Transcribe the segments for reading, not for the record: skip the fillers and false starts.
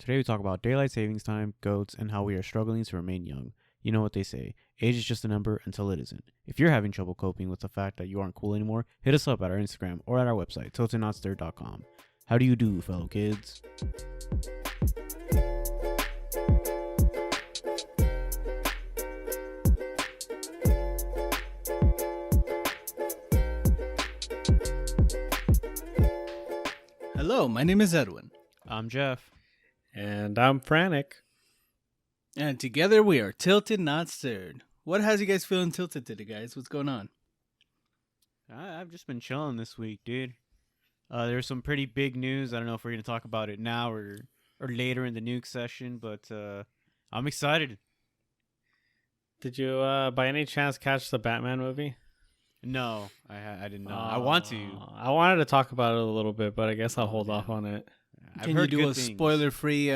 Today we talk about daylight savings time, goats, and how we are struggling to remain young. You know what they say, age is just a number until it isn't. If you're having trouble coping with the fact that you aren't cool anymore, hit us up at our Instagram or at our website, tiltednotstirred.com. How do you do, fellow kids? Hello, my name is Edwin. I'm Jeff. And I'm Frantic. And together we are Tilted Not Stirred. What has you guys feeling tilted today, guys? What's going on? I've just been chilling this week, dude. There's some pretty big news. I don't know if we're going to talk about it now or later in the nuke session, but I'm excited. Did you, by any chance, catch the Batman movie? No, I didn't know. I want to. I wanted to talk about it a little bit, but I guess I'll hold off on it. Can you do a spoiler-free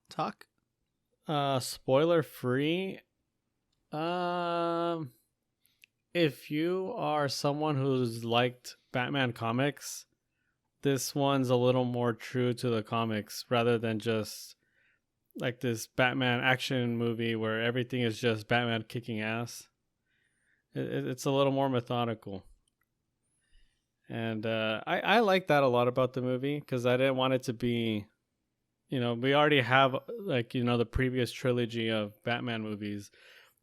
talk? Spoiler-free? If you are someone who's liked Batman comics, this one's a little more true to the comics rather than just like this Batman action movie where everything is just Batman kicking ass. It's a little more methodical. And I like that a lot about the movie because I didn't want it to be, we already have the previous trilogy of Batman movies.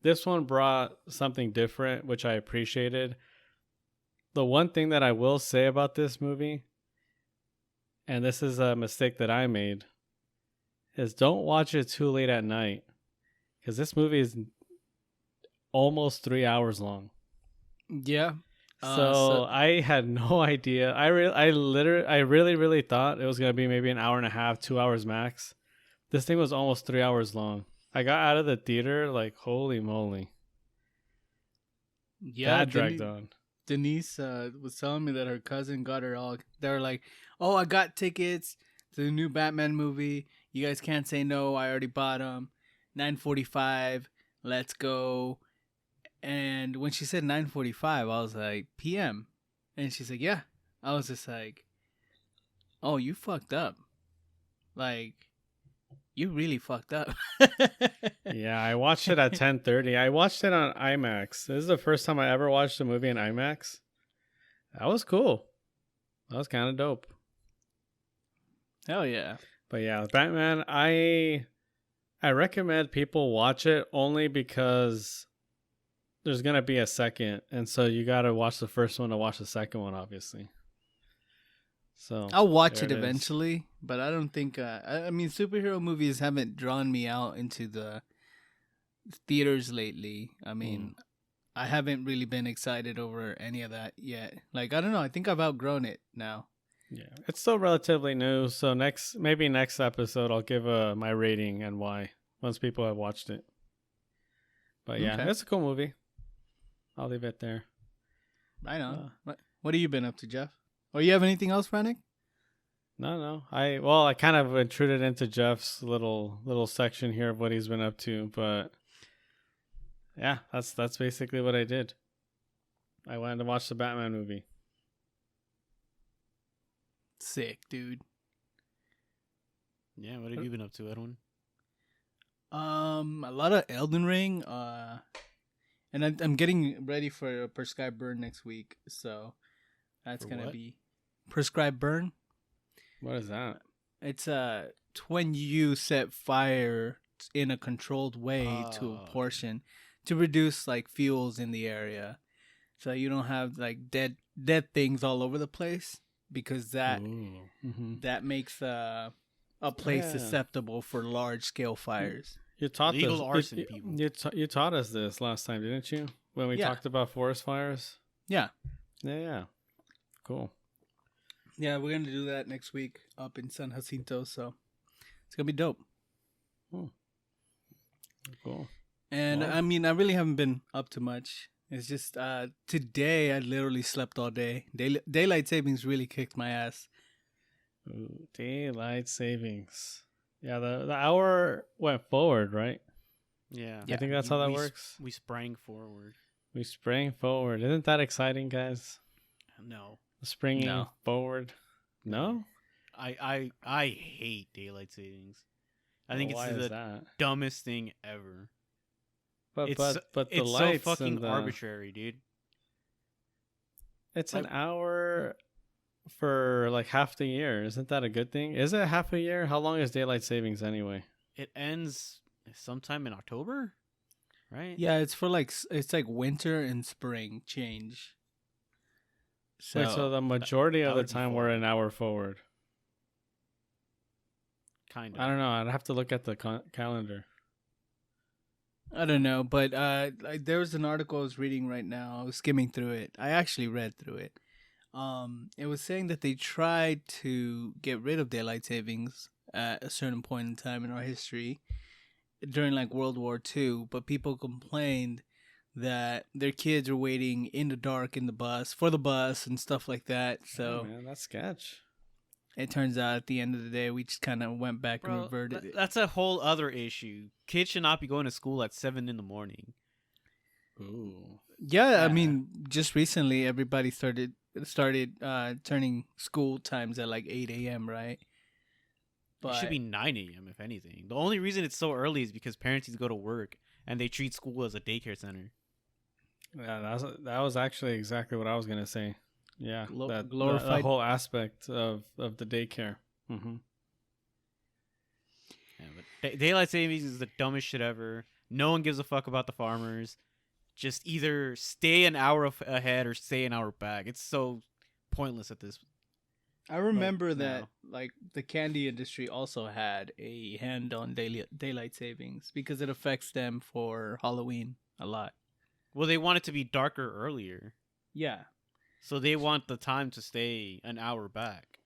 This one brought something different, which I appreciated. The one thing that I will say about this movie, and this is a mistake that I made, is don't watch it too late at night because this movie is almost 3 hours long. Yeah. So I had no idea. I really thought it was gonna be maybe an hour and a half, 2 hours max. This thing was almost 3 hours long. I got out of the theater like, holy moly. Yeah, that dragged on. Denise was telling me that her cousin got her all. They were like, "Oh, I got tickets to the new Batman movie. You guys can't say no. I already bought them. 9:45. Let's go." And when she said 9:45, I was like, PM. And she's like, yeah. I was just like, oh, you fucked up. Like, you really fucked up. Yeah, I watched it at 10:30. I watched it on IMAX. This is the first time I ever watched a movie in IMAX. That was cool. That was kind of dope. Hell yeah. But yeah, Batman, I recommend people watch it only because there's going to be a second. And so you got to watch the first one to watch the second one, obviously. So I'll watch it eventually, but I don't think, I mean, superhero movies haven't drawn me out into the theaters lately. I mean, I haven't really been excited over any of that yet. Like, I don't know. I think I've outgrown it now. Yeah, it's still relatively new. So next episode, I'll give my rating and why once people have watched it. But yeah, It's a cool movie. I'll leave it there. I know. What have you been up to, Jeff? Oh, you have anything else, Frantic? No. I kind of intruded into Jeff's little section here of what he's been up to, but yeah, that's basically what I did. I went to watch the Batman movie. Sick, dude. Yeah, what have you been up to, Edwin? A lot of Elden Ring, and I'm getting ready for a prescribed burn next week, so that's gonna be prescribed burn. What is that? It's when you set fire in a controlled way to a portion to reduce like fuels in the area, so you don't have like dead things all over the place because that makes a place susceptible for large scale fires. You taught legal arson, people. You taught us this last time, didn't you? When we talked about forest fires. Yeah. Yeah. Cool. Yeah, we're gonna do that next week up in San Jacinto, so it's gonna be dope. Cool. And I mean, I really haven't been up to much. It's just today I literally slept all day. Daylight savings really kicked my ass. Ooh, daylight savings. Yeah, the hour went forward, right? Yeah. I think that's how that works. We sprang forward. We sprang forward. Isn't that exciting, guys? No. Springing forward. No? I hate daylight savings. I think Well, it's why is the that? dumbest thing ever. But It's but the it's so lights fucking and the arbitrary, dude. it's Like, an hour for like half the year. Isn't that a good thing? Is it half a year? How long is daylight savings anyway? it ends sometime in October, right? Yeah, it's for like it's like winter and spring change. Wait, so So the majority that of the would be time we're fall. an hour forward. Kind of. I don't know. I'd have to look at the calendar. I don't know, but like, there was an article I was reading right now. I was skimming through it. I actually read through it. It was saying that they tried to get rid of daylight savings at a certain point in time in our history during like World War II, but people complained that their kids are waiting in the dark in the bus for the bus and stuff like that. Oh, So man, that's sketch. it turns out at the end of the day, we just kind of went back and Bro, reverted it. that's a whole other issue. Kids should not be going to school at 7 in the morning. Ooh. Yeah, I Yeah. mean, just recently everybody started turning school times at like 8 a.m. Right? It should be 9 a.m. if anything. The only reason it's so early is because parents need to go to work and they treat school as a daycare center. Yeah, that was actually exactly what I was gonna say. Yeah, the glorified. whole aspect of the daycare. Mm-hmm. Yeah, but daylight savings is the dumbest shit ever. No one gives a fuck about the farmers. Just either stay an hour ahead or stay an hour back. It's so pointless at this. I remember like, that now. like the candy industry also had a hand on daylight savings because it affects them for Halloween a lot. Well, they want it to be darker earlier. Yeah. So they want the time to stay an hour back,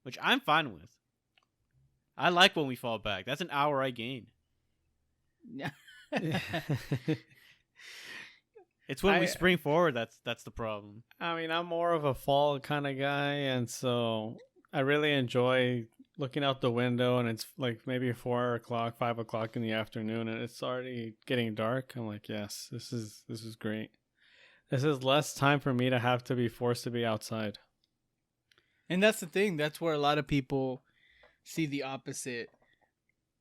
which I'm fine with. I like when we fall back. That's an hour I gain. Yeah. It's when we spring forward that's the problem. I mean, I'm more of a fall kind of guy, and so I really enjoy looking out the window, and it's like maybe 4 o'clock, 5 o'clock in the afternoon, and it's already getting dark. I'm like, yes, this is great. This is less time for me to have to be forced to be outside. And that's the thing. That's where a lot of people see the opposite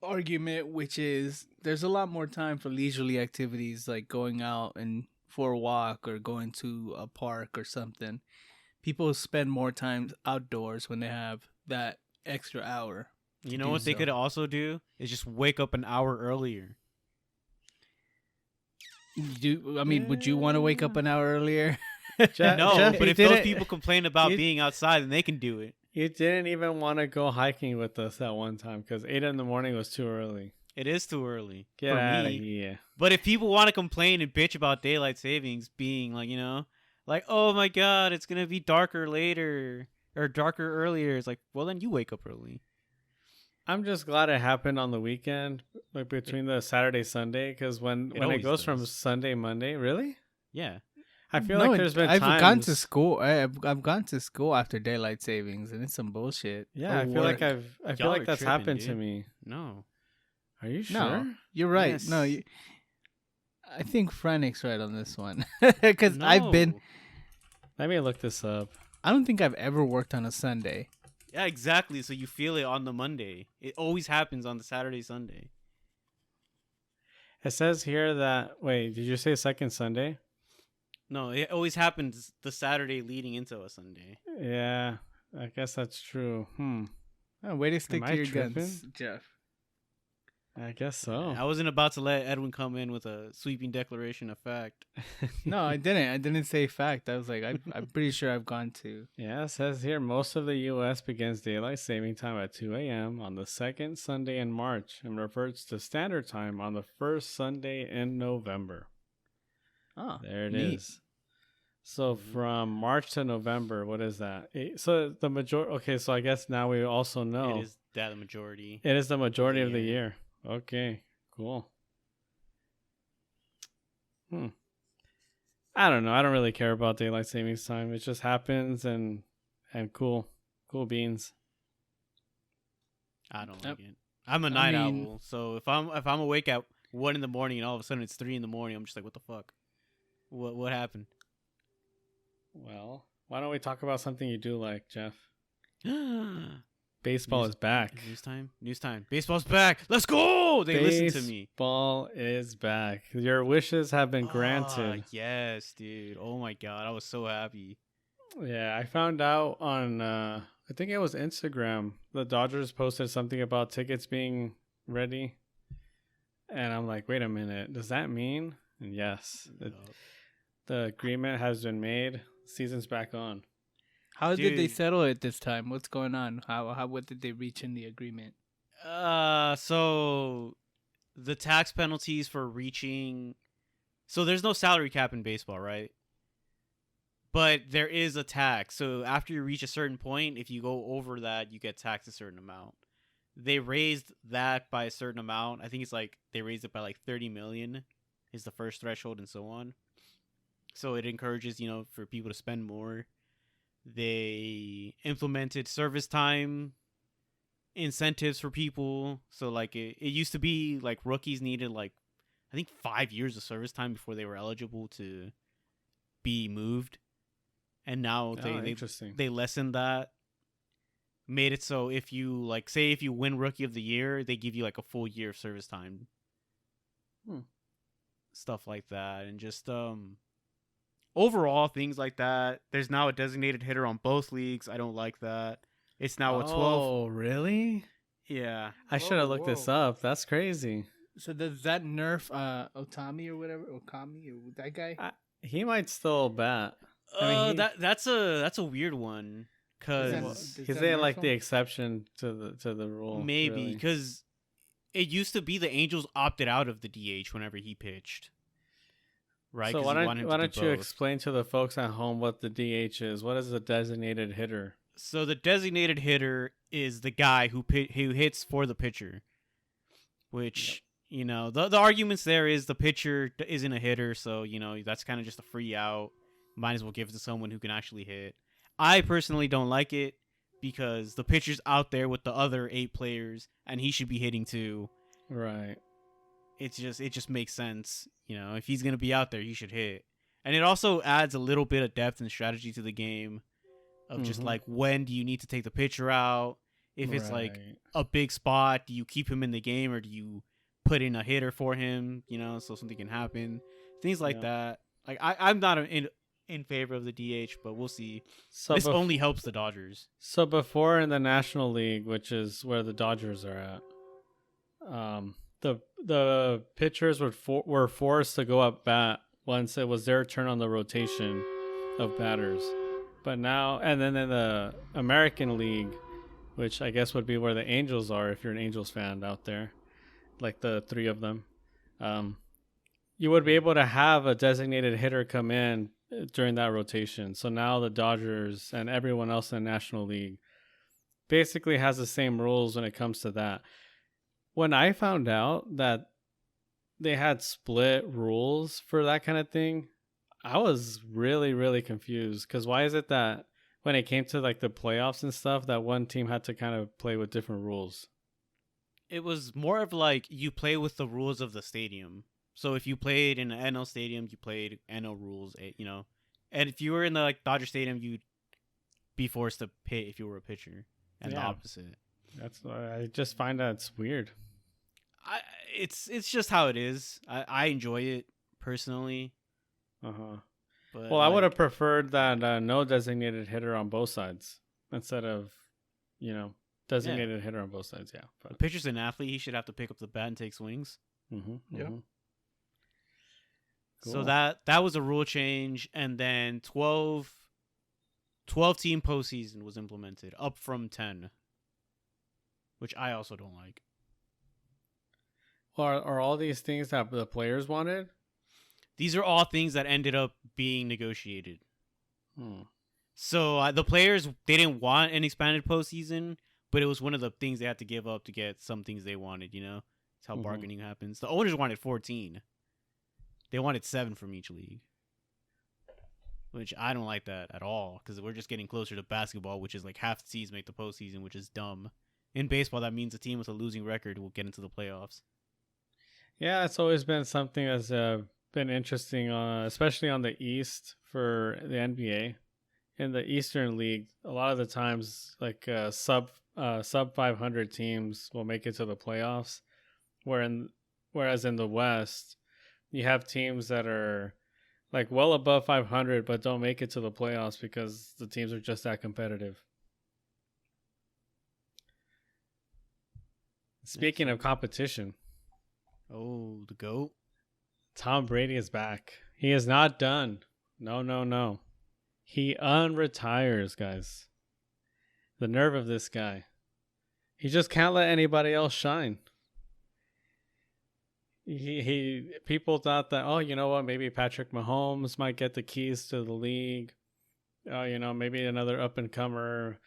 argument, which is there's a lot more time for leisurely activities like going out and for a walk or going to a park or something. People spend more time outdoors when they have that extra hour. You know what they could also do is just wake up an hour earlier. Would you want to wake up an hour earlier? No, Jeff, but you if those didn't- people complain about you- being outside, then they can do it. You didn't even want to go hiking with us that one time because 8 in the morning was too early. It is too early Get for out of me. here. But if people want to complain and bitch about daylight savings being like, like, oh my god, it's gonna be darker later or darker earlier, it's like, well then you wake up early. I'm just glad it happened on the weekend, like between the Saturday Sunday, because when it always goes from does. Sunday Monday, really, Yeah. I feel like there's been I've times. gone to school. I've gone to school after daylight savings, and it's some bullshit. Yeah, Or I feel like work. I feel Y'all like are that's tripping, happened to dude. me. No. Are you sure? No, you're right. Yes. No, I think Franic's right on this one because I've been. No. Let me look this up. I don't think I've ever worked on a Sunday. Yeah, exactly. So you feel it on the Monday. It always happens on the Saturday, Sunday. It says here that wait, did you say second Sunday? No, it always happens the Saturday leading into a Sunday. Yeah, I guess that's true. Oh, way to stick Am to I your tripping? guns, Jeff. I guess so. I wasn't about to let Edwin come in with a sweeping declaration of fact. No, I didn't. I didn't say fact. I was like, I'm pretty sure I've gone to. Yeah, it says here most of the U.S. begins daylight saving time at 2 a.m. on the second Sunday in March and reverts to standard time on the first Sunday in November. Oh, There it neat. is. So from March to November, what is that? So the majority. Okay, so I guess now we also know It is that the majority. it is the majority of the Yeah. year. Okay, cool. I don't know. I don't really care about daylight savings time. It just happens and cool beans. I don't Yep. like it. I'm a I night mean- owl, so if I'm awake at 1 in the morning and all of a sudden it's 3 in the morning, I'm just like, what the fuck? What happened? Well, why don't we talk about something you do like, Jeff? Baseball is back. News time. Baseball's back. Let's go. They listened to me. Baseball is back. Your wishes have been granted. Yes, dude. Oh my god, I was so happy. Yeah, I found out on I think it was Instagram. The Dodgers posted something about tickets being ready, and I'm like, wait a minute, does that mean? And yes, the agreement has been made. Season's back on. How did they settle it this time? What's going on? What did they reach in the agreement? So the tax penalties for reaching. So there's no salary cap in baseball, right? But there is a tax. So after you reach a certain point, if you go over that, you get taxed a certain amount. They raised that by a certain amount. I think it's like they raised it by like 30 million is the first threshold and so on. So it encourages, for people to spend more. They implemented service time incentives for people. So like it used to be like rookies needed like I think 5 years of service time before they were eligible to be moved. And now they lessened that. Made it so if you like say if you win rookie of the year, they give you like a full year of service time. Stuff like that. And just overall things like that. There's now a designated hitter on both leagues. I don't like that. It's now a 12. Oh, really? Yeah. I should have looked this up. That's crazy. So does that nerf Otami or whatever, Okami or that guy? He might still bat. That's a weird one because is they like the exception to the rule? Maybe because it used to be the Angels opted out of the DH whenever he pitched. Right. So why don't you explain to the folks at home what the DH is? What is the designated hitter? So the designated hitter is the guy who hits for the pitcher, which the arguments there is the pitcher isn't a hitter, so that's kind of just a free out. Might as well give it to someone who can actually hit. I personally don't like it because the pitcher's out there with the other 8 players and he should be hitting too. Right. It just makes sense. If he's going to be out there, he should hit. And it also adds a little bit of depth and strategy to the game of just like when do you need to take the pitcher out? If it's like a big spot, do you keep him in the game or do you put in a hitter for him, so something can happen? Things like that. Like I'm not in favor of the DH, but we'll see. So this only helps the Dodgers. So before in the National League, which is where the Dodgers are at, the pitchers were forced to go up bat once it was their turn on the rotation of batters. But now, and then in the American League, which I guess would be where the Angels are, if you're an Angels fan out there, like the 3 of them, you would be able to have a designated hitter come in during that rotation. So now the Dodgers and everyone else in the National League basically has the same rules when it comes to that. When I found out that they had split rules for that kind of thing, I was really, really confused. Because why is it that when it came to like the playoffs and stuff, that one team had to kind of play with different rules? It was more of like you play with the rules of the stadium. So if you played in an NL stadium, you played NL rules, And if you were in the Dodger Stadium, you'd be forced to hit if you were a pitcher, and the opposite. That's why I just find that it's weird. It's just how it is. I enjoy it personally. But I would have preferred that no designated hitter on both sides instead of, designated hitter on both sides. Yeah, but the pitcher's an athlete; he should have to pick up the bat and take swings. Yeah. Cool. So that was a rule change, and then 12 team postseason was implemented, up from 10, which I also don't like. Are all these things that the players wanted? These are all things that ended up being negotiated. So the players, they didn't want an expanded postseason, but it was one of the things they had to give up to get some things they wanted, It's how bargaining happens. The owners wanted 14. They wanted 7 from each league, which I don't like that at all because we're just getting closer to basketball, which is like half the teams make the postseason, which is dumb. In baseball, that means a team with a losing record will get into the playoffs. Yeah, it's always been something that's been interesting, especially on the East for the NBA. In the Eastern League, a lot of the times, like sub 500 teams will make it to the playoffs, whereas in the West, you have teams that are like well above 500 but don't make it to the playoffs because the teams are just that competitive. Speaking of competition, Oh, the GOAT. Tom Brady is back. He is not done. No. He unretires, guys. The nerve of this guy. He just can't let anybody else shine. People thought that, oh, you know what, maybe Patrick Mahomes might get the keys to the league. Oh, you know, maybe another up and comer,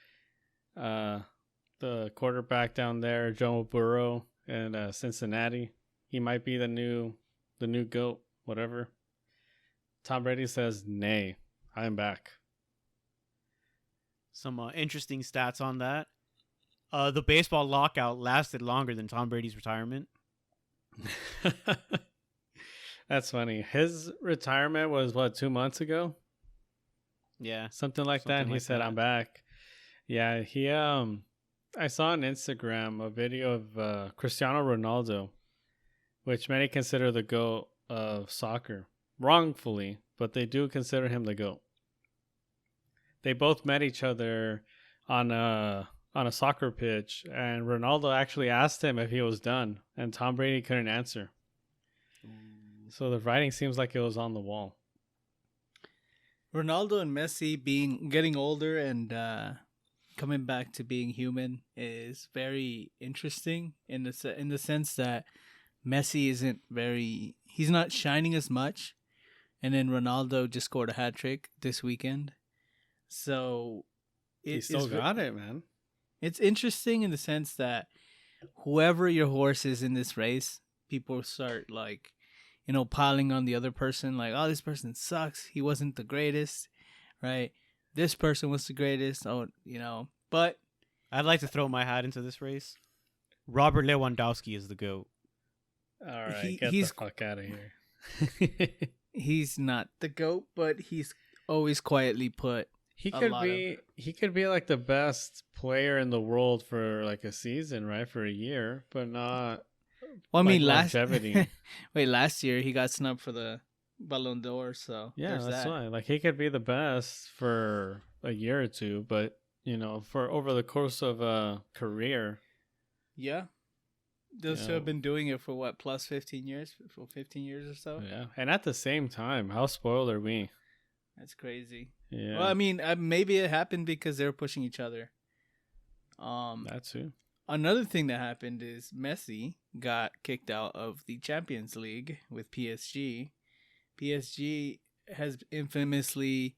the quarterback down there, Joe Burrow in Cincinnati. He might be the new GOAT, whatever. Tom Brady says, nay, I am back. Some interesting stats on that. The baseball lockout lasted longer than Tom Brady's retirement. That's funny. His retirement was, 2 months ago? Yeah. Something like that. And he said, I'm back. Yeah, he I saw on Instagram a video of Cristiano Ronaldo, which many consider the GOAT of soccer. Wrongfully, but they do consider him the GOAT. They both met each other on a soccer pitch, and Ronaldo actually asked him if he was done, and Tom Brady couldn't answer. So the writing seems like it was on the wall. Ronaldo and Messi getting older and coming back to being human is very interesting in the sense that Messi he's not shining as much, and then Ronaldo just scored a hat trick this weekend. So He still got it, man. It's interesting in the sense that whoever your horse is in this race, people start piling on the other person, like, oh, this person sucks. He wasn't the greatest, right? This person was the greatest. Oh, but I'd like to throw my hat into this race. Robert Lewandowski is the GOAT. All right, get the fuck out of here. He's not the GOAT, but he's always quietly put. He could be like the best player in the world for like a season, right? For a year, but not. Well, I mean, longevity. last year he got snubbed for the Ballon d'Or, so yeah, that's why. Like he could be the best for a year or two, but for over the course of a career, yeah, they'll still have been doing it for what, plus 15 years, for 15 years or so. Yeah, and at the same time, how spoiled are we? That's crazy. Yeah. Well, I mean, maybe it happened because they were pushing each other. That too. Another thing that happened is Messi got kicked out of the Champions League with PSG. PSG has infamously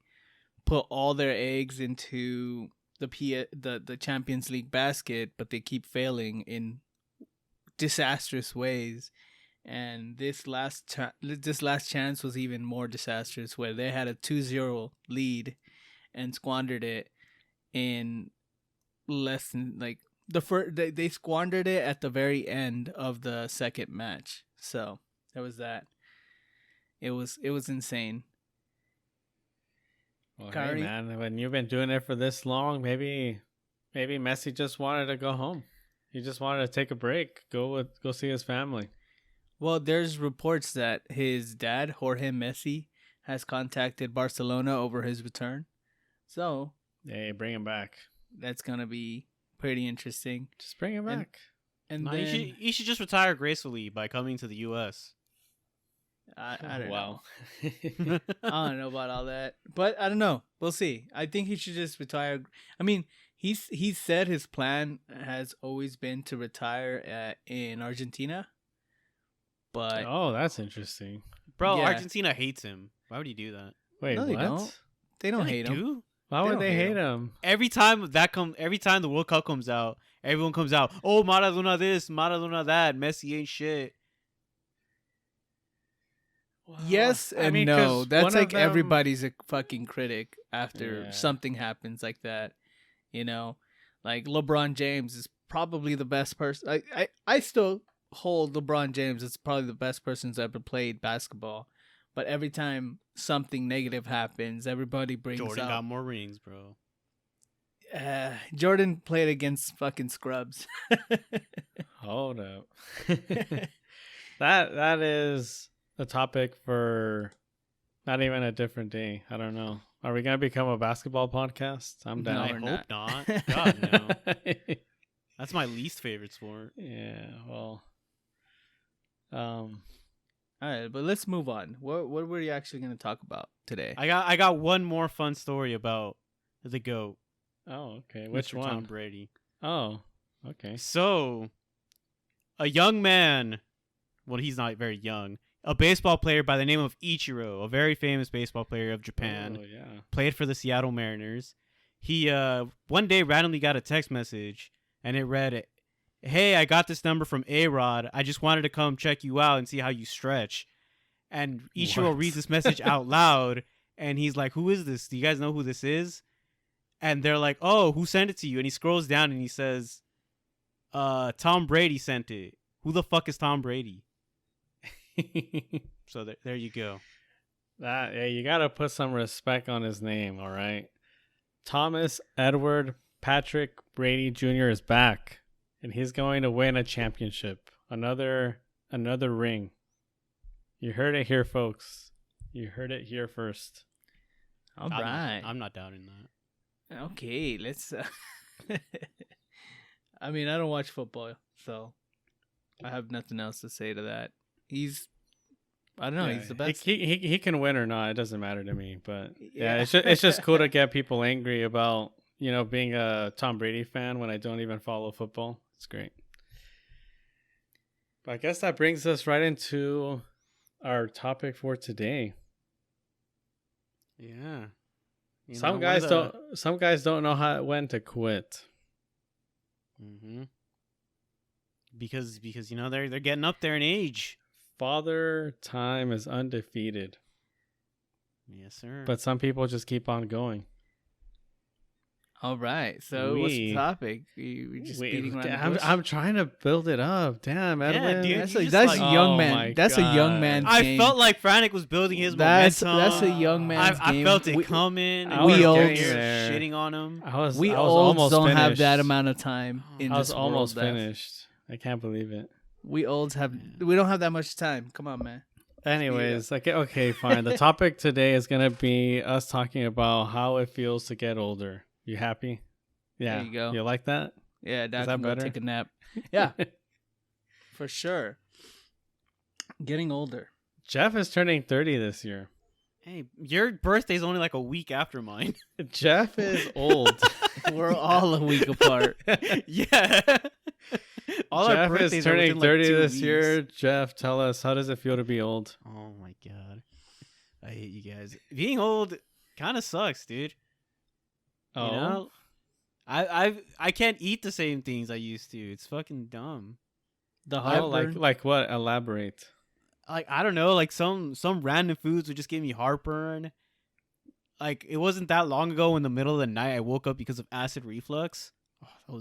put all their eggs into the Champions League basket, but they keep failing in disastrous ways. And this last chance was even more disastrous, where they had a 2-0 lead and squandered it in less than they squandered it at the very end of the second match. So there was that. It was insane. Well, hey man, when you've been doing it for this long, maybe Messi just wanted to go home. He just wanted to take a break, go see his family. Well, there's reports that his dad, Jorge Messi, has contacted Barcelona over his return. So, hey, bring him back. That's gonna be pretty interesting. Just bring him back. And then he should just retire gracefully by coming to the U.S. I don't know. Wow. I don't know about all that, but I don't know. We'll see. I think he should just retire. I mean, he said his plan has always been to retire in Argentina. But that's interesting, bro. Yeah. Argentina hates him. Why would he do that? Wait, no, what? they don't. They don't hate him. Why would they hate him? Every time the World Cup comes out, everyone comes out. Oh, Maradona this, Maradona that. Messi ain't shit. Wow. Yes and no. That's like everybody's a fucking critic after something happens like that. Like LeBron James is probably the best person. I still hold LeBron James as probably the best person who's ever played basketball. But every time something negative happens, everybody brings Jordan out. got more rings, bro. Jordan played against fucking scrubs. Hold up. That is a topic for not even a different day. I don't know. Are we gonna become a basketball podcast? I'm No, down. I we're hope not. not. God no. That's my least favorite sport. Yeah. Well. All right, but let's move on. What were you actually going to talk about today? I got one more fun story about the GOAT. Oh, okay. Which Mr. one? Tom Brady. Oh, okay. So, a young man, well, he's not very young, a baseball player by the name of Ichiro, a very famous baseball player of Japan, Oh, yeah. played for the Seattle Mariners. He one day randomly got a text message, and it read, "Hey, I got this number from A-Rod. I just wanted to come check you out and see how you stretch." And Ichiro What? reads this message out loud, and he's like, "Who is this? Do you guys know who this is?" And they're like, "Oh, who sent it to you?" And he scrolls down and he says, Tom Brady sent it. Who the fuck is Tom Brady? So there you go. Yeah, you gotta put some respect on his name, all right? Thomas Edward Patrick Brady Jr. is back, and he's going to win a championship. Another ring. You heard it here, folks. You heard it here first. All right. I'm not doubting that. Okay, let's. I mean, I don't watch football, so I have nothing else to say to that. I don't know, he's the best. He can win or not. It doesn't matter to me. But yeah, it's just cool to get people angry about, being a Tom Brady fan when I don't even follow football. It's great. But I guess that brings us right into our topic for today. Yeah. Some guys don't know when to quit. Mm-hmm. Because they're getting up there in age. Father Time is undefeated. Yes, sir. But some people just keep on going. All right, so what's the topic? We just beating around the bush? I'm trying to build it up. Damn, Edwin. dude, That's like, a young oh man. my That's God. a young man. I felt like Frantic was building his That's momentum. a young man's I game. felt it coming. I we was olds getting there. shitting on him. We I was olds almost don't have finished. that amount of time in I was this almost world, Beth. finished. I can't believe it. We olds we don't have that much time. Come on, man. Anyways, okay, fine. The topic today is gonna be us talking about how it feels to get older. You happy? Yeah. There you go. You like that? Yeah, Dad Is that can go better? take a nap. Yeah, for sure. Getting older. Jeff is turning 30 this year. Hey, your birthday's only like a week after mine. Jeff is old. We're all a week apart. Yeah. All our Jeff birthdays is are turning within, like, 30 2 this weeks. year. Jeff, tell us, how does it feel to be old? Oh my god, I hate you guys. Being old kind of sucks, dude. Oh, You know, I can't eat the same things I used to. It's fucking dumb. The oh, heartburn. like what? Elaborate. Like, I don't know, like some random foods would just give me heartburn. Like, it wasn't that long ago in the middle of the night I woke up because of acid reflux. Oh,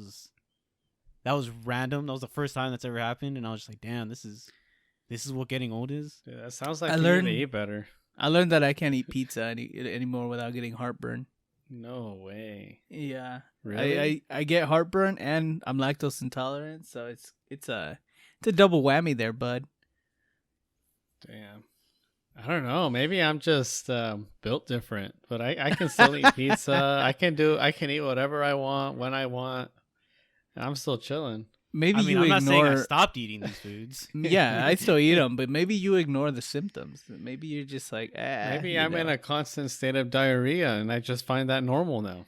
that was random. That was the first time that's ever happened, and I was just like, damn, this is what getting old is. Yeah, that sounds like I you learned- need to eat better. I learned that I can't eat pizza anymore without getting heartburn. No way. Yeah, Really? I get heartburn and I'm lactose intolerant, so it's a double whammy there, bud. Damn. I don't know. Maybe I'm just built different, but I can still eat pizza. I can eat whatever I want when I want. I'm still chilling. Maybe I mean, you I'm not saying I ignore. stopped eating these foods. Yeah, I still eat them, but maybe you ignore the symptoms. Maybe you're just like, Maybe I'm in a constant state of diarrhea, and I just find that normal now.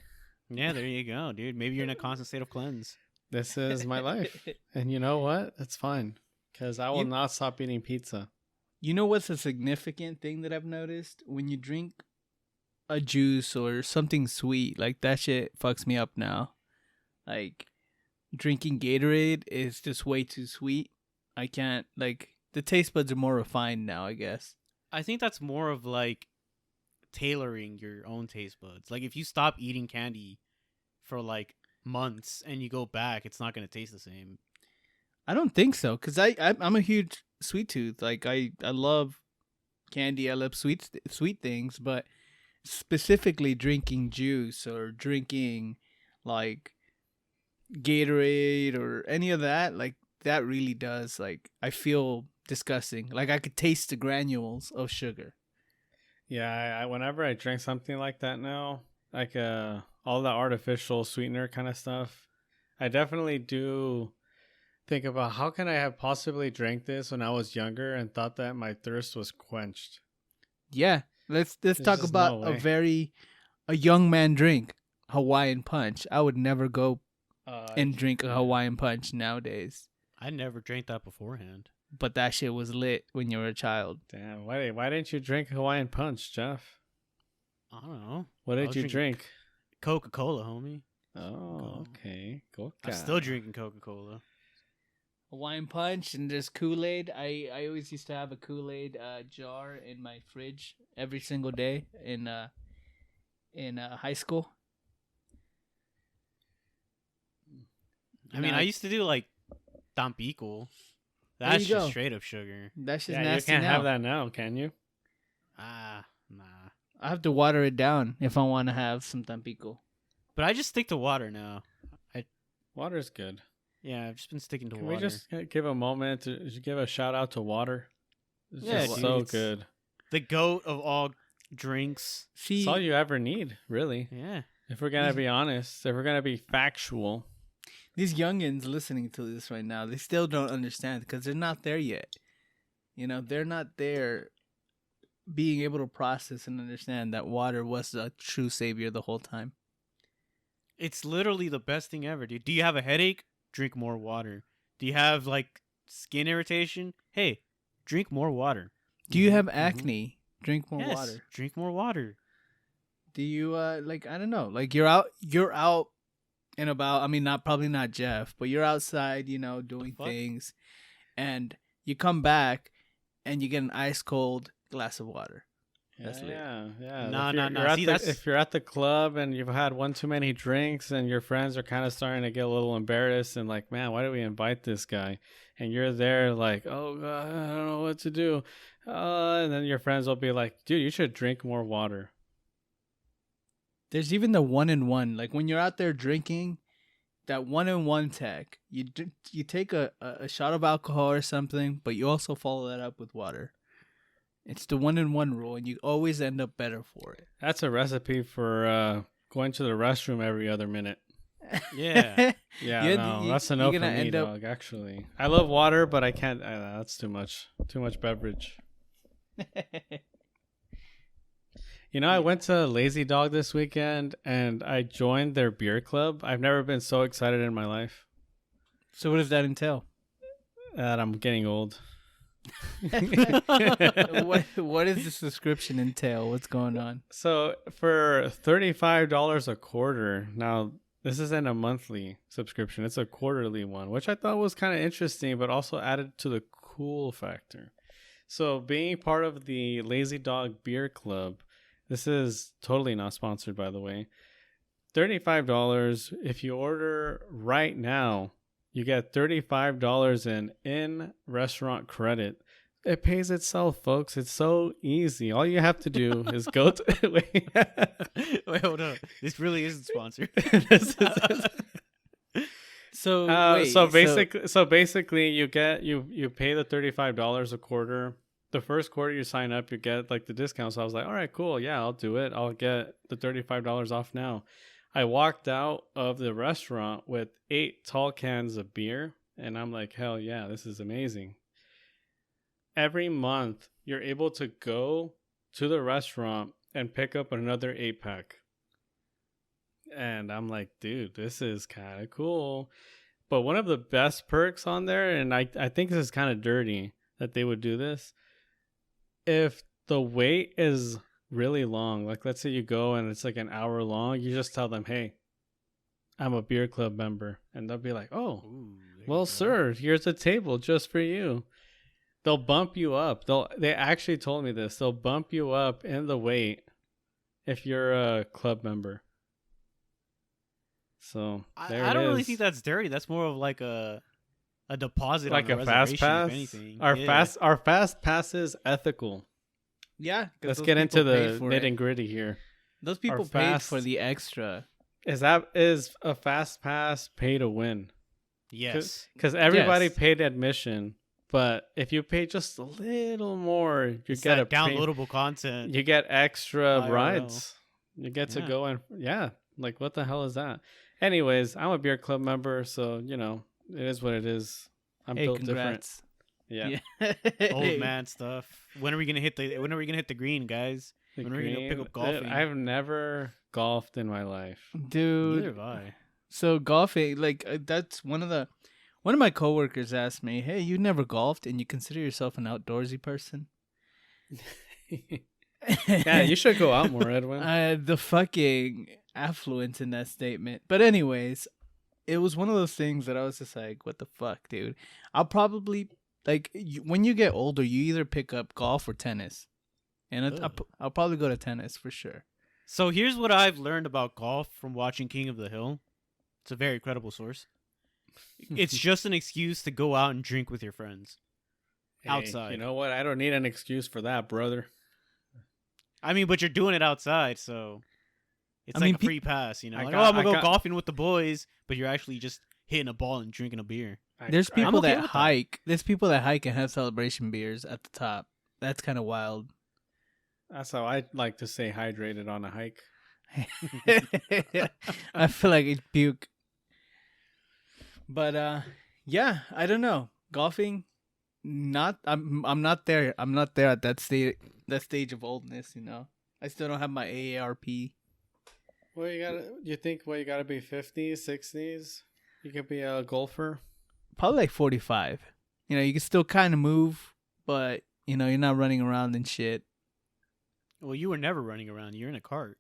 Yeah, there you go, dude. Maybe you're in a constant state of cleanse. This is my life, and you know what? That's fine, because I will You- not stop eating pizza. You know what's a significant thing that I've noticed? When you drink a juice or something sweet, like that shit fucks me up now. Like drinking Gatorade is just way too sweet. I can't, like, the taste buds are more refined now, I guess. I think that's more of like tailoring your own taste buds. Like, if you stop eating candy for like months and you go back, it's not going to taste the same. I don't think so, because I'm a huge sweet tooth. Like, I love candy, I love sweet things, but specifically drinking juice or drinking like Gatorade or any of that, like that really does, like, I feel disgusting. Like I could taste the granules of sugar. Yeah, I whenever I drink something like that now, like all the artificial sweetener kind of stuff, I definitely do think about how can I have possibly drank this when I was younger and thought that my thirst was quenched. Yeah, let's There's talk just about no a way. young man drink, Hawaiian Punch. I would never go and drink a Yeah. Hawaiian Punch nowadays, I never drank that beforehand. but that shit was lit when you were a child. Damn, why didn't you drink Hawaiian Punch, Jeff? I don't know. What I did was you drinking drink? Coca-Cola, homie. Oh, okay. Coca. I'm still drinking Coca-Cola. Hawaiian Punch and just Kool-Aid. I always used to have a Kool-Aid jar in my fridge every single day in high school. I mean, I used to do like Tampico. There That's you just go. straight up sugar. That's just Yeah, you nasty can't now. have that now, can you? Nah. I have to water it down if I want to have some Tampico. But I just stick to water now. Water's good. Yeah, I've just been sticking to Can water. we just give a moment to give a shout out to water? It's Yeah, just dude, so it's- good. The goat of all drinks. See, It's all you ever need, really. Yeah. If we're gonna be honest, if we're gonna be factual. these youngins listening to this right now, they still don't understand because they're not there yet. You know, they're not there being able to process and understand that water was a true savior the whole time. It's literally the best thing ever, dude. Do you have a headache? Drink more water. Do you have like skin irritation? Hey, drink more water. Do you have Mhm. acne? Drink more Yes, water. drink more water. Do you like, I don't know, like you're out and about. I mean, probably not Jeff, but you're outside, you know, doing fuck? things, and you come back and you get an ice cold glass of water. That's lit. Yeah. Nah, If nah, you're nah. at See, the- that's- if you're at the club and you've had one too many drinks and your friends are kind of starting to get a little embarrassed and like, man, why did we invite this guy? And you're there like, oh God, I don't know what to do. And then your friends will be like, dude, you should drink more water. There's even the 1-in-1. Like when you're out there drinking, that 1-in-1 tech. You take a shot of alcohol or something, but you also follow that up with water. It's the 1-in-1 rule, and you always end up better for it. That's a recipe for going to the restroom every other minute. Yeah. Yeah, You're- no, you- that's a no you're for gonna me, end up- dog. Actually, I love water, but I can't. That's too much beverage. You know, I went to Lazy Dog this weekend, and I joined their beer club. I've never been so excited in my life. So what does that entail? That I'm getting old. what does the subscription entail? What's going on? So for $35 a quarter, now this isn't a monthly subscription; it's a quarterly one, which I thought was kind of interesting, but also added to the cool factor. So being part of the Lazy Dog Beer Club, this is totally not sponsored, by the way. $35. If you order right now, you get $35 in restaurant credit. It pays itself, folks. It's so easy. All you have to do is go to wait. Wait, hold on. This really isn't sponsored. So basically you get you pay the $35 a quarter. The first quarter you sign up, you get like the discount. So I was like, all right, cool, yeah, I'll do it. I'll get the $35 off now. I walked out of the restaurant with 8 tall cans of beer, and I'm like, hell yeah, this is amazing. Every month you're able to go to the restaurant and pick up another 8-pack. And I'm like, dude, this is kind of cool. But one of the best perks on there, and I think this is kind of dirty that they would do this, if the wait is really long, like let's say you go and it's like an hour long, you just tell them, hey, I'm a beer club member. And they'll be like, oh, Ooh, there you well, go. sir, here's a table just for you. They'll bump you up. They actually told me this. They'll bump you up in the wait if you're a club member. So there I it don't really is. think that's dirty. That's more of like a deposit, like on a a fast reservation, pass. if anything. Our Yeah. fast pass is ethical. yeah, 'cause Let's those get into people paid the for nitty it. and gritty here. Those people paid fast- for the extra. is a fast pass pay to win? Yes. Because everybody Yes. paid admission, but if you pay just a little more, you It's get that downloadable content. you get extra IRL. rides. You get to Yeah. go and like what the hell is that? Anyways, I'm a beer club member, so you know it is what it is. I'm Hey, built different. congrats. Yeah. Old man stuff. When are we gonna hit the green, guys? The When are we gonna pick green- up golfing? I've never golfed in my life. Dude. Neither have I. So golfing, like that's one of my coworkers asked me, "Hey, you never golfed, and you consider yourself an outdoorsy person?" Yeah, you should go out more, Edwin. The fucking affluence in that statement. But anyways, it was one of those things that I was just like, "What the fuck, dude?" I'll probably when you get older, you either pick up golf or tennis, and I'll probably go to tennis for sure. So here's what I've learned about golf from watching King of the Hill. It's a very credible source. It's just an excuse to go out and drink with your friends. Hey, outside. You know what? I don't need an excuse for that, brother. I mean, but you're doing it outside, so it's I like mean, a free pass, you know? I Like, got- I'm going I to got- go golfing with the boys, but you're actually just hitting a ball and drinking a beer. There's I'm people okay that with that. hike. There's people that hike and have celebration beers at the top. That's kind of wild. That's how I like to stay hydrated on a hike. I feel like it's puke. But yeah, I don't know. Golfing, I'm not there. I'm not there at that stage of oldness, you know. I still don't have my AARP. Well, you think you gotta be 50s, 60s? You could be a golfer. Probably like 45. You know, you can still kind of move, but you know, you're not running around and shit. Well, you were never running around. You're in a cart.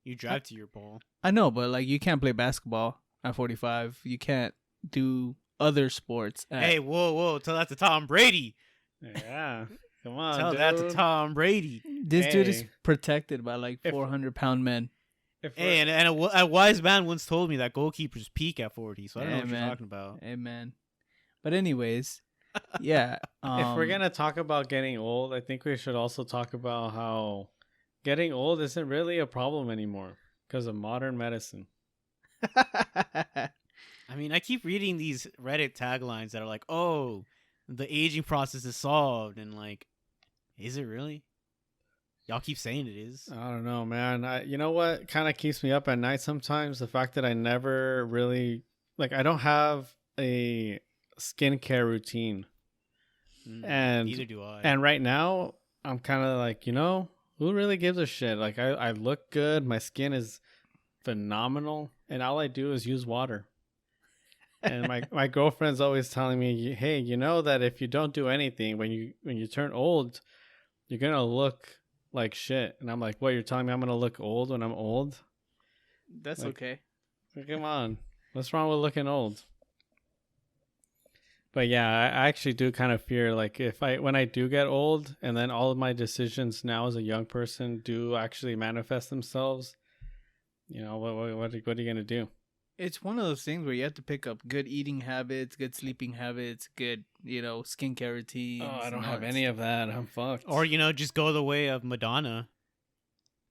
You drive to your ball. I know, but like you can't play basketball at 45. You can't do other sports. Hey, whoa. Tell that to Tom Brady. Yeah. Come on, Tell dude. that to Tom Brady. This dude is Hey. protected by like If- 400-pound men. If Hey, and a wise man once told me that goalkeepers peak at 40, so I don't know Yeah, what man. you're talking about. Amen. But anyways, yeah. if we're gonna talk about getting old, I think we should also talk about how getting old isn't really a problem anymore because of modern medicine. I mean, I keep reading these Reddit taglines that are like, "Oh, the aging process is solved," and like, is it really? Y'all keep saying it is. I don't know, man. You know what kind of keeps me up at night sometimes? The fact that I never really I don't have a skincare routine. and- neither do I. And right now, I'm kind of like, who really gives a shit? Like, I look good. My skin is phenomenal. And all I do is use water. And my girlfriend's always telling me, hey, you know that if you don't do anything, when you turn old, you're going to look like shit. And I'm like, what, you're telling me I'm going to look old when I'm old? That's Like- okay. Come on. What's wrong with looking old? But yeah, I actually do kind of fear, like, when I do get old and then all of my decisions now as a young person do actually manifest themselves, what are you going to do? It's one of those things where you have to pick up good eating habits, good sleeping habits, good, skincare routines. Oh, I don't and all have that any stuff. of that. I'm fucked. Or just go the way of Madonna,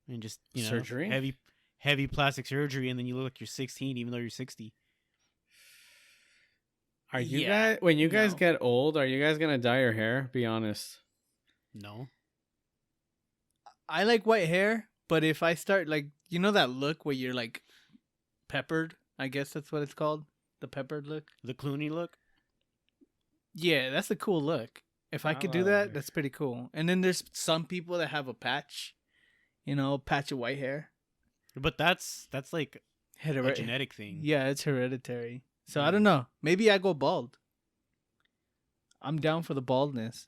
and just Surgery? heavy plastic surgery, and then you look like you're 16, even though you're 60. Are you Yeah, guys, when you guys no. get old, are you guys going to dye your hair? Be honest. No. I like white hair, but if I start that look where you're like peppered, I guess that's what it's called, the peppered look. The Clooney look. Yeah, that's a cool look. If I could do Oh. that, that's pretty cool. And then there's some people that have a patch, patch of white hair. But that's like a Hereditary. genetic thing. Yeah, it's hereditary. So I don't know. Maybe I go bald. I'm down for the baldness,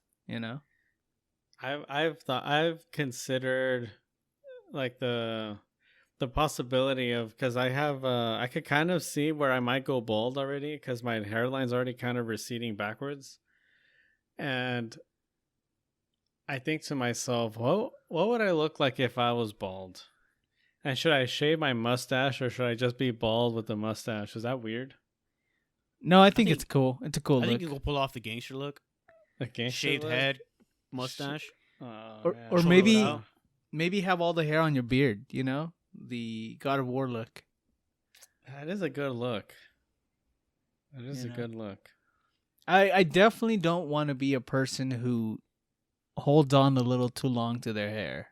I've considered like the possibility of, because I could kind of see where I might go bald already because my hairline's already kind of receding backwards, and I think to myself, what would I look like if I was bald? And should I shave my mustache or should I just be bald with the mustache? Is that weird? No, I think think- it's cool. It's a cool I look. think you will pull off the gangster look. Okay, Shaved head, mustache. Or Shoulder maybe out. maybe have all the hair on your beard, the God of War look. That is a good look. That is You a know? good look. I definitely don't want to be a person who holds on a little too long to their hair,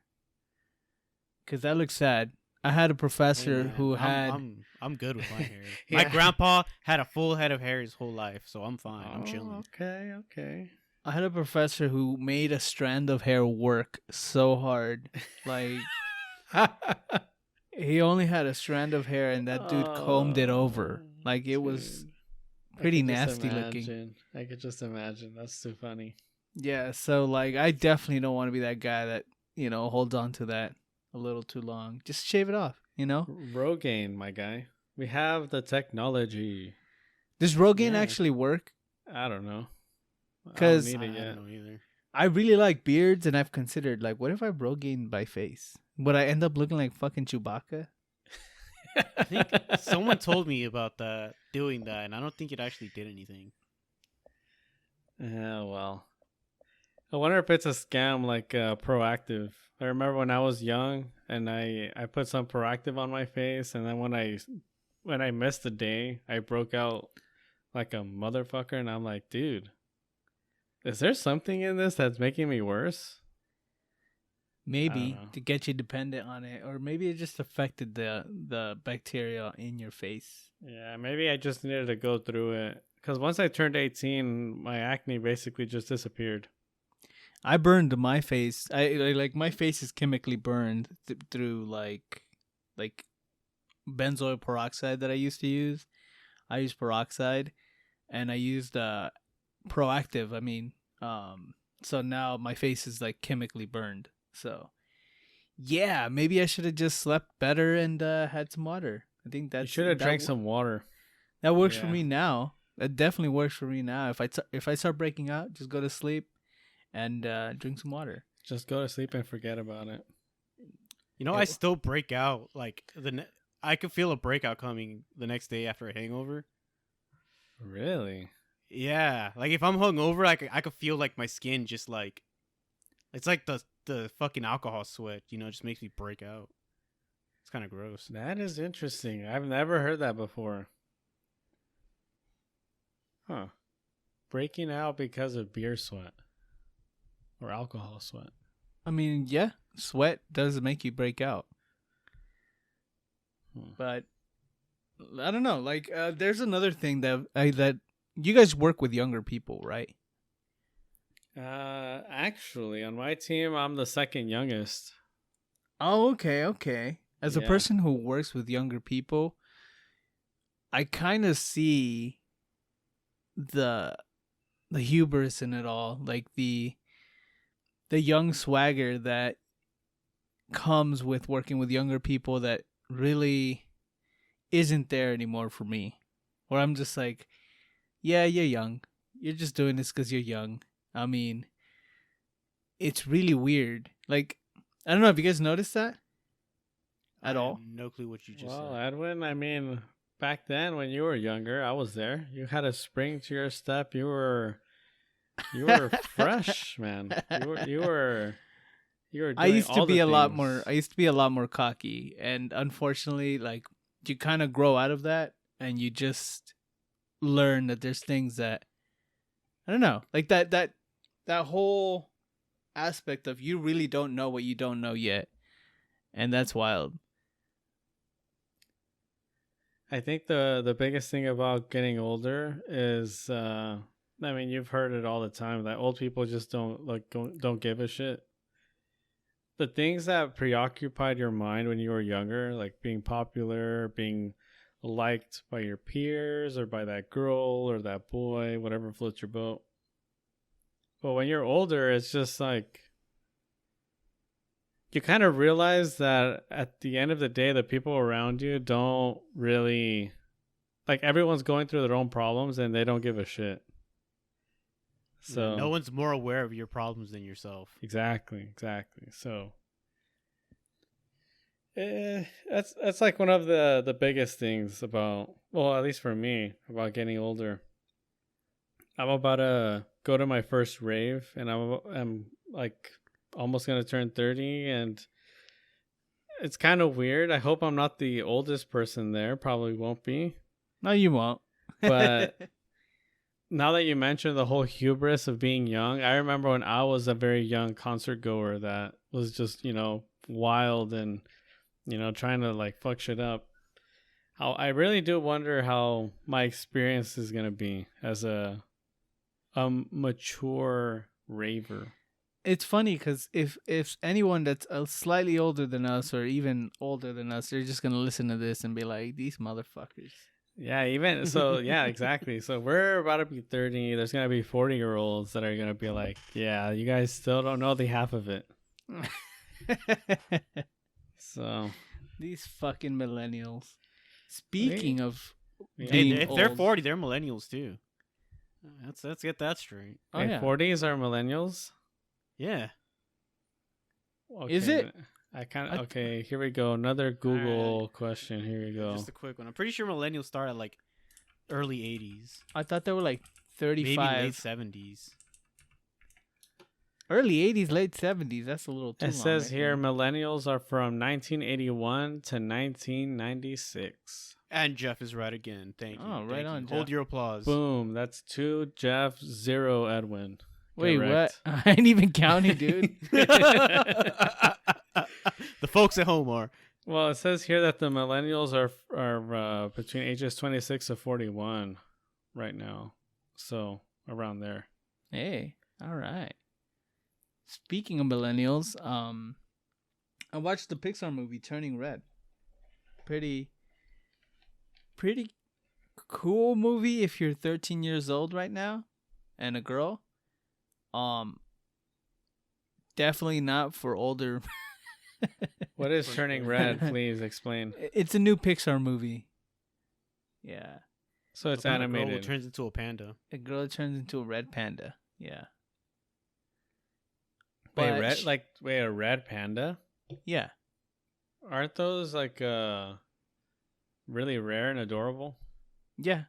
because that looks sad. I had a Hey professor man, who had. I'm good with my hair. My Yeah. grandpa had a full head of hair his whole life, so I'm fine. I'm Oh, chilling. okay. I had a professor who made a strand of hair work so hard. Like, he only had a strand of hair and that dude combed it over. Oh, Like, it was dude. pretty nasty looking. I could just imagine. That's too funny. Yeah, so like I definitely don't want to be that guy that, holds on to that a little too long. Just shave it off, Rogaine, my guy. We have the technology. Does Rogaine Yeah. actually work? I don't know. I don't 'Cause need I it yet. don't know either. I really like beards and I've considered like what if I Rogaine by face? Would I end up looking like fucking Chewbacca? I think someone told me about that, doing that, and I don't think it actually did anything. Yeah, well. I wonder if it's a scam like Proactive. I remember when I was young and I put some Proactive on my face, and then when I missed a day, I broke out like a motherfucker, and I'm like, dude, is there something in this that's making me worse? Maybe know. to get you dependent on it, or maybe it just affected the bacteria in your face. Yeah, maybe I just needed to go through it. Because once I turned 18, my acne basically just disappeared. I burned my face. Like my face is chemically burned through like benzoyl peroxide that I used to use. I used peroxide, and I used Proactive. I mean, so now my face is like chemically burned. So yeah, maybe I should have just slept better and had some water. I think You that's should have that drank some water. That works for Yeah. me now. That definitely works for me now. If I start breaking out, just go to sleep and drink some water. Just go to sleep and forget about it. You know, I still break out. Like I could feel a breakout coming the next day after a hangover. Really? Yeah, like if I'm hungover, I could feel like my skin just like, it's like the fucking alcohol sweat. Just makes me break out. It's kind of gross. That is interesting. I've never heard that before. Huh. Breaking out because of beer sweat or alcohol sweat. I mean, yeah, sweat does make you break out. But I don't know. Like, there's another thing that you guys work with younger people, right? Actually, on my team, I'm the second youngest. Oh, okay. As a Yeah. person who works with younger people, I kind of see the hubris in it all, like the young swagger that comes with working with younger people that really isn't there anymore for me. Where I'm just like, yeah, you're young. You're just doing this because you're young. I mean, it's really weird. Like, I don't know if you guys noticed that at I all. have no clue what you just Well, said. Edwin, I mean, back then when you were younger, I was there. You had a spring to your step. You were fresh, man. You were doing I used to all be the a lot things. more. I used to be a lot more cocky, and unfortunately, like you kind of grow out of that, and you just learn that there's things that I don't know, like that whole aspect of you really don't know what you don't know yet, and that's wild. I think the biggest thing about getting older is I mean, you've heard it all the time that old people just don't give a shit. The things that preoccupied your mind when you were younger, like being popular, being liked by your peers or by that girl or that boy, whatever floats your boat. But when you're older, it's just like you kind of realize that at the end of the day, the people around you don't really, like, everyone's going through their own problems and they don't give a shit. So Yeah, no one's more aware of your problems than yourself. Exactly. So that's like one of the biggest things about, well, at least for me, about getting older. I'm about to go to my first rave, and I'm like almost gonna turn 30, and it's kind of weird. I hope I'm not the oldest person there. Probably won't be. No, you won't. But now that you mentioned the whole hubris of being young, I remember when I was a very young concert goer that was just, wild and, trying to like fuck shit up. I really do wonder how my experience is going to be as a mature raver. It's funny because if anyone that's slightly older than us or even older than us, they're just going to listen to this and be like, these motherfuckers. Yeah, even so, yeah, exactly. So we're about to be 30. There's going to be 40-year-olds that are going to be like, yeah, you guys still don't know the half of it. So these fucking millennials. Speaking of Hey, if they're old. 40, they're millennials too. Let's get that straight. Oh, wait, yeah. 40s are millennials? Yeah. Okay. Is it? Okay, here we go. Another Google question. Here we go. Just a quick one. I'm pretty sure millennials start at like early 80s. I thought they were like Maybe 35. late 70s. Early 80s, late 70s. That's a little too long. It says I here think. millennials are from 1981 to 1996. And Jeff is right again. Thank you. Oh, Thank right you. on, Hold Jeff. your applause. Boom. That's 2 Jeff, 0 Edwin. Wait, Correct. what? I ain't even counting, dude. The folks at home are. Well, it says here that the millennials are between ages 26 to 41 right now. So around there. Hey, all right. Speaking of millennials, I watched the Pixar movie Turning Red. Pretty cool movie if you're 13 years old right now and a girl. Definitely not for older. What is Turning Red? Please explain. It's a new Pixar movie. Yeah. So it's About a girl who animated. turns into a panda. A girl turns into a red panda. Yeah. Wait, But red? Wait, a red panda? Yeah. Aren't those like really rare and adorable? Yeah.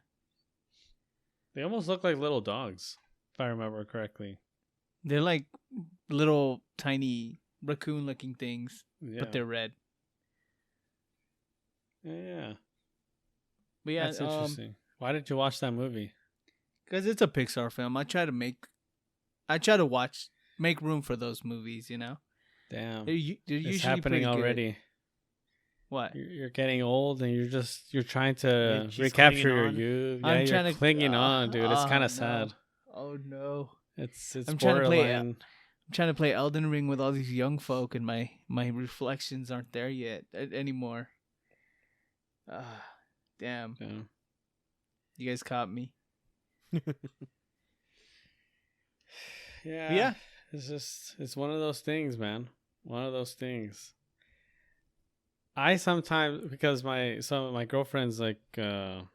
They almost look like little dogs, if I remember correctly. They're like little tiny raccoon looking things, Yeah. but they're red. Yeah. But yeah, That's interesting. Why did you watch that movie? because it's a Pixar film. I try to make room for those movies, you know? Damn. They're usually It's pretty happening good. already. What? You're getting old and you're trying to Wait, she's recapture clinging your on? youth. Yeah, I'm you're trying to clinging on, dude. It's kind no. of sad. Oh no. It's I'm trying to play borderline. I'm trying to play Elden Ring with all these young folk, and my reflections aren't there yet anymore. Damn. Yeah. You guys caught me. Yeah. Yeah. It's one of those things, man. One of those things. I sometimes, because my girlfriend's like 5-6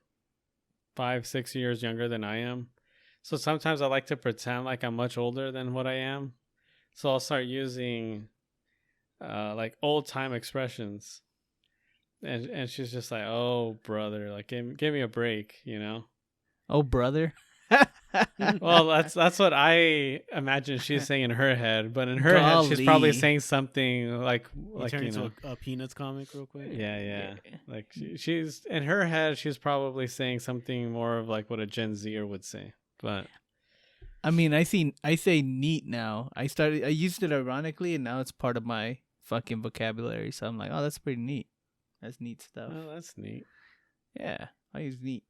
years younger than I am, so sometimes I like to pretend like I'm much older than what I am. So I'll start using like old time expressions, and she's just like, "Oh, brother, like give me a break," you know. Oh, brother. Well, that's what I imagine she's saying in her head, but in her head she's probably Golly. saying something like You turn into a Peanuts comic real quick. yeah. Like she's in her head she's probably saying something more of like what a Gen Zer would say. But I mean, I say neat now. I used it ironically, and now it's part of my fucking vocabulary. So I'm like, oh, that's pretty neat. That's neat stuff. oh, that's neat. Yeah, I use neat.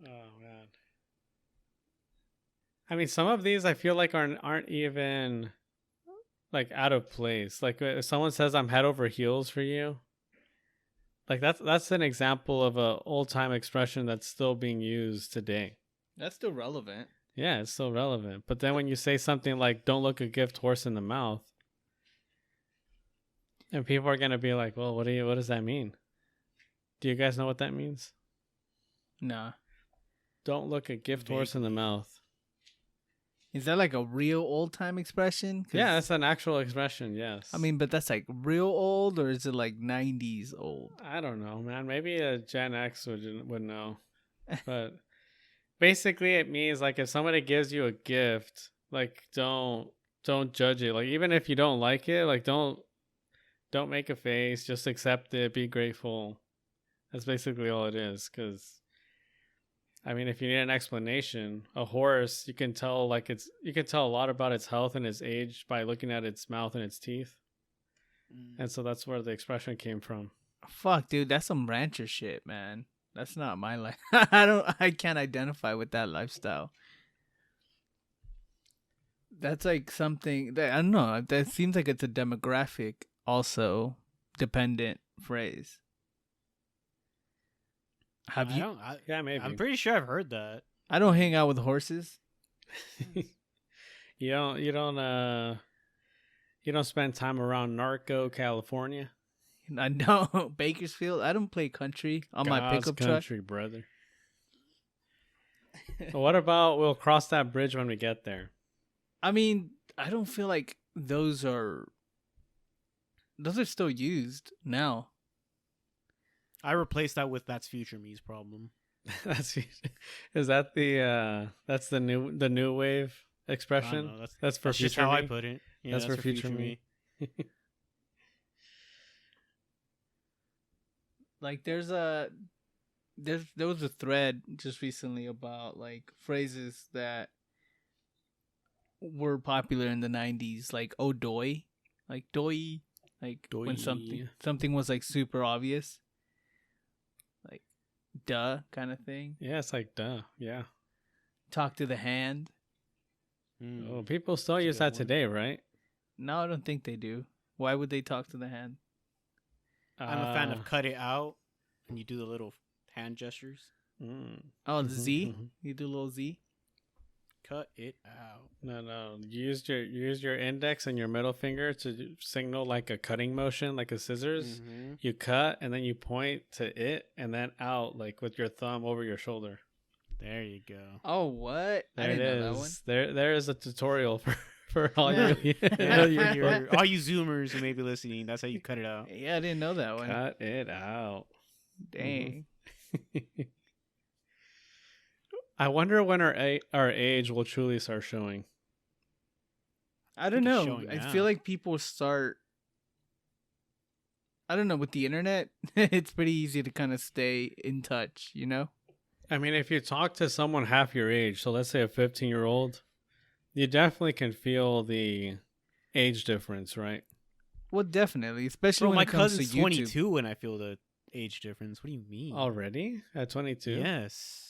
Oh man. I mean, some of these I feel like aren't even like out of place. Like if someone says I'm head over heels for you, like that's an example of a old time expression that's still being used today. That's still relevant. Yeah, it's still relevant. But then when you say something like "Don't look a gift horse in the mouth," and people are gonna be like, "Well, what does that mean?" Do you guys know what that means? Nah. Don't look a gift horse in the mouth. Is that like a real old time expression? 'Cause, Yeah, that's an actual expression. Yes. I mean, but that's like real old, or is it like 90s old? I don't know, man. Maybe a Gen X would know. But basically, it means like if somebody gives you a gift, like don't judge it. Like even if you don't like it, like don't don't make a face. Just accept it. Be grateful. That's basically all it is. Because, I mean, if you need an explanation, a horse, you can tell a lot about its health and its age by looking at its mouth and its teeth. And so that's where the expression came from. Fuck, dude, that's some rancher shit, man. That's not my life. I can't identify with that lifestyle. That's like something that I don't know. That seems like it's a demographic also dependent phrase. Have you? Yeah, maybe. I'm pretty sure I've heard that. I don't hang out with horses. You don't spend time around Narco, California. I know Bakersfield. I don't play country on my pickup country, truck, brother. What about we'll cross that bridge when we get there? I mean, I don't feel like those are still used now. I replaced that with "That's future me's problem." Is that that's the new wave expression? Know, that's for that's future just how me? I put it. Yeah, that's for future me. Like there was a thread just recently about like phrases that were popular in the 90s, like "oh doy," like "doy," like Doy. when something was like super obvious, like "duh" kind of thing. Yeah, it's like duh. Yeah. Talk to the hand. Oh, people still use that today, right? No, I don't think they do. Why would they talk to the hand? I'm a fan of "cut it out," and you do the little hand gestures. Oh, the Z. You do a little Z. Cut it out. No. You use your index and your middle finger to signal like a cutting motion, like a scissors. Mm-hmm. You cut and then you point to it and then out, like with your thumb over your shoulder. There you go. Oh, what? There I didn't it know is. that one. There is a tutorial for all Yeah. you. All you Zoomers who may be listening, that's how you cut it out. Yeah, I didn't know that one. Cut it out. Dang. I wonder when our age will truly start showing. I don't think it's know. showing I now. feel like people start. I don't know. With the internet, it's pretty easy to kind of stay in touch, you know? I mean, if you talk to someone half your age, so let's say a 15-year-old, you definitely can feel the age difference, right? Well, definitely. Especially Bro, when my it comes cousin's to YouTube. 22 and I feel the age difference. What do you mean? Already at 22? Yes.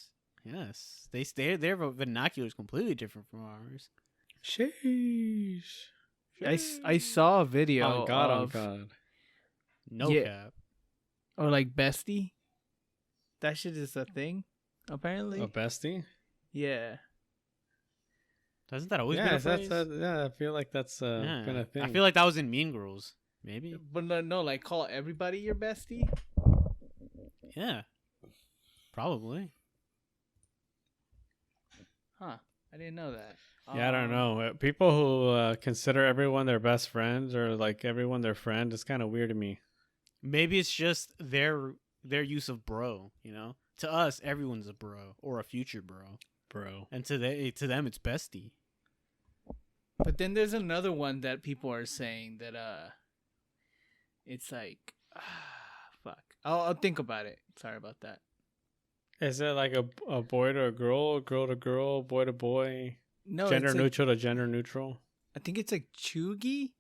Their vernacular is completely different from ours. Sheesh. I saw a video Oh God, of, No Yeah. cap. or like bestie. That shit is a thing, apparently. A bestie? Yeah. Hasn't that always been Yeah, a phrase? I feel like that's Yeah. been a thing. I feel like that was in Mean Girls. Maybe. But no, like call everybody your bestie. Yeah. Probably. Huh. I didn't know that. Yeah, I don't know. People who consider everyone their best friends or like everyone their friend is kind of weird to me. Maybe it's just their use of bro, you know? To us, everyone's a bro or a future bro. And to them it's bestie. But then there's another one that people are saying that it's like fuck. I'll think about it. Sorry about that. Is it like a boy to a girl to girl, boy to boy, No, gender it's like, neutral to gender neutral? I think it's like chuggy.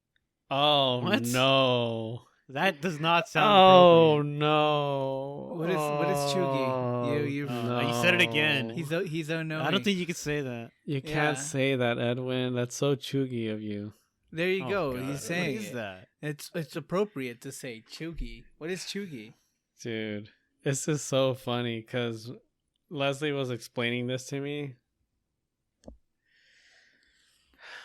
Oh What? no! That does not sound Oh appropriate. no! What is chuggy? You You said it again. he's unknown. I don't think you could say that. You Yeah. can't say that, Edwin. That's so chuggy of you. There you Oh, go. God. He's saying What is it. that? It's appropriate to say chuggy. What is chuggy? Dude, this is so funny because Leslie was explaining this to me.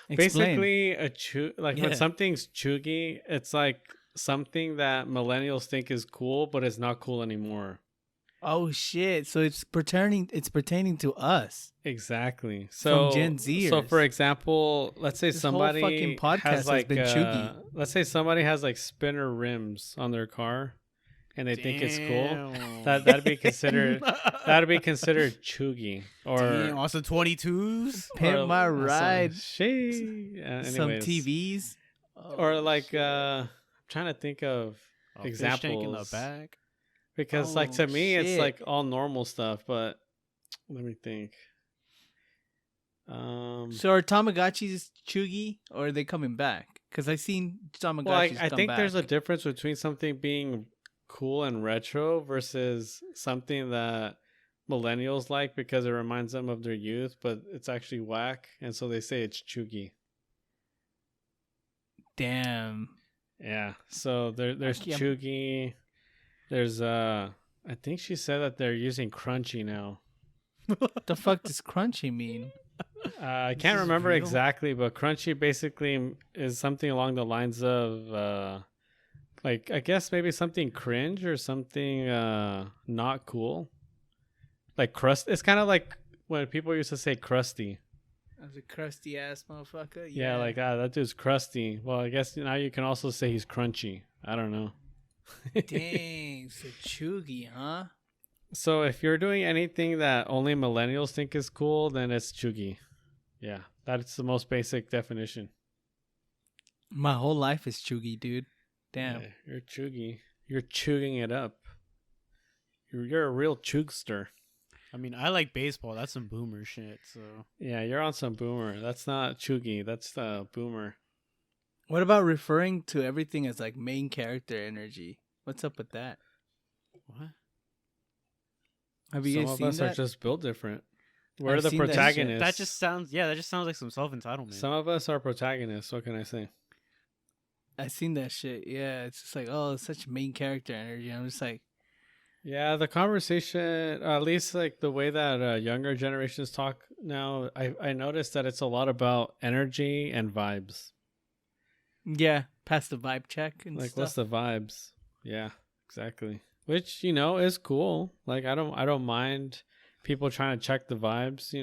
Explain. Basically, when Yeah. something's chuggy, it's like something that millennials think is cool, but it's not cool anymore. Oh shit! So it's pertaining to us. Exactly. So Gen Zers. So for example, let's say This whole somebody fucking podcast has has like been chuggy. let's say somebody has like spinner rims on their car, and they think it's cool. Damn. That'd be considered chuggy or Damn, also 22s. Pimp my ride. Some Some TVs. or like trying trying to think of A fish tank in the examples. back. Because like to Oh, me, it's shit. like all normal stuff. But let me think. So are Tamagotchis chuggy, or are they coming back? Because I've seen Tamagotchis Well, I come think back. there's a difference between something being cool and retro versus something that millennials like because it reminds them of their youth, but it's actually whack, and so they say it's chuggy. Damn. Yeah. So there's can't- chuggy. There's I think she said that they're using crunchy now. What the fuck does crunchy mean? I This can't is remember real? exactly, but crunchy basically is something along the lines of like I guess maybe something cringe or something not cool. Like crust. It's kind of like when people used to say crusty. As a crusty ass motherfucker. Yeah, like that dude's crusty. Well, I guess now you can also say he's crunchy. I don't know. Dang, so chuggy, huh? So if you're doing anything that only millennials think is cool, then it's chuggy. Yeah, that's the most basic definition. My whole life is chuggy, dude. Damn. Yeah, you're chuggy. You're chugging it up. You're a real chugster. I mean, I like baseball. That's some boomer shit. So Yeah, you're on some boomer. That's not chuggy. That's boomer. What about referring to everything as like main character energy? What's up with that? what? Have you Some guys of seen us that? are just built different. We're I've the seen that shit. protagonists. That just sounds like some self entitlement. Some of us are protagonists. What can I say? I seen that shit. Yeah, it's just like, oh, it's such main character energy. I'm just like, Yeah, the conversation, at least like the way that younger generations talk now, I noticed that it's a lot about energy and vibes. yeah, pass the vibe check and Like, stuff. what's the vibes? Yeah, exactly. Which is cool. Like, I don't mind people trying to check the vibes.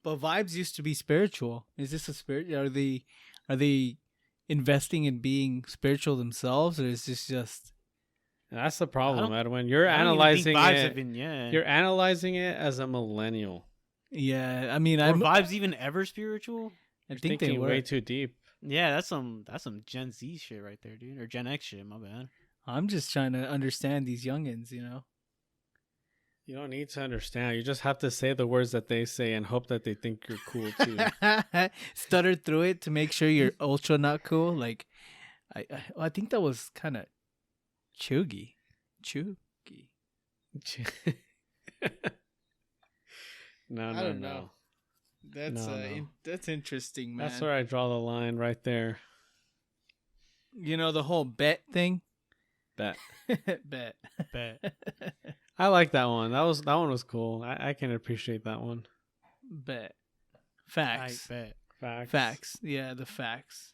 But vibes used to be spiritual. Is this a spirit? Are they investing in being spiritual themselves, or is this just? And that's the I problem, don't- Edwin. You're I don't even think analyzing vibes it. have been, yeah. You're analyzing it as a millennial. Yeah, I mean, Were I'm. vibes even ever spiritual? I You're think they thinking were. way too deep. Yeah, that's some Gen Z shit right there, dude, or Gen X shit. My bad. I'm just trying to understand these youngins, You don't need to understand. You just have to say the words that they say and hope that they think you're cool too. Stutter through it to make sure you're ultra not cool. Like, I think that was kind of chuggy. No. I don't know. That's No. that's interesting, man. That's where I draw the line right there. The whole bet thing. Bet. Bet. Bet. I like that one. That one was cool. I can appreciate that one. Bet. I Facts. bet. Facts. Yeah, the facts.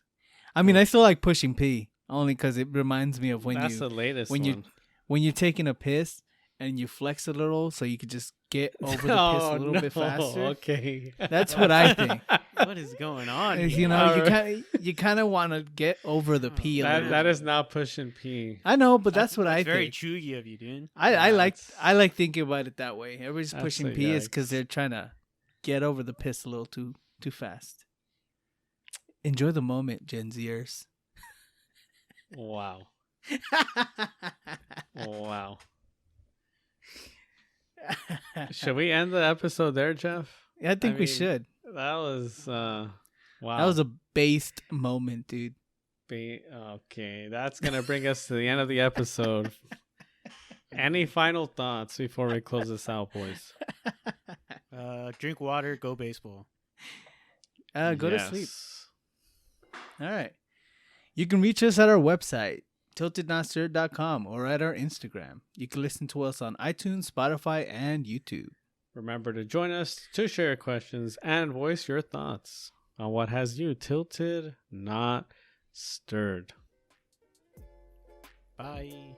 I mean, I still like pushing P only because it reminds me of That's the latest when one. when you're taking a piss and you flex a little so you could just get over the piss a little bit faster. Okay. That's what I think. What is going on? Is, here? you kind of want to get over the pee a little. That is not pushing P. I know, but that's what I very think. chuggy of you, dude. I like That's- thinking about it that way. Everybody's That's pushing a pee is because yikes. they're trying to get over the piss a little too fast. Enjoy the moment, Gen Zers. Wow. Wow. Should we end the episode there, Jeff? I think we mean, should. That was wow. That was a based moment, dude. Okay, that's gonna bring us to the end of the episode. Any final thoughts before we close this out, boys? Drink water, go baseball. Go to sleep. Yes. All right. You can reach us at our website, tiltednotstirred.com, or at our Instagram. You can listen to us on iTunes, Spotify, and YouTube. Remember to join us to share questions and voice your thoughts on what has you tilted, not stirred. Bye.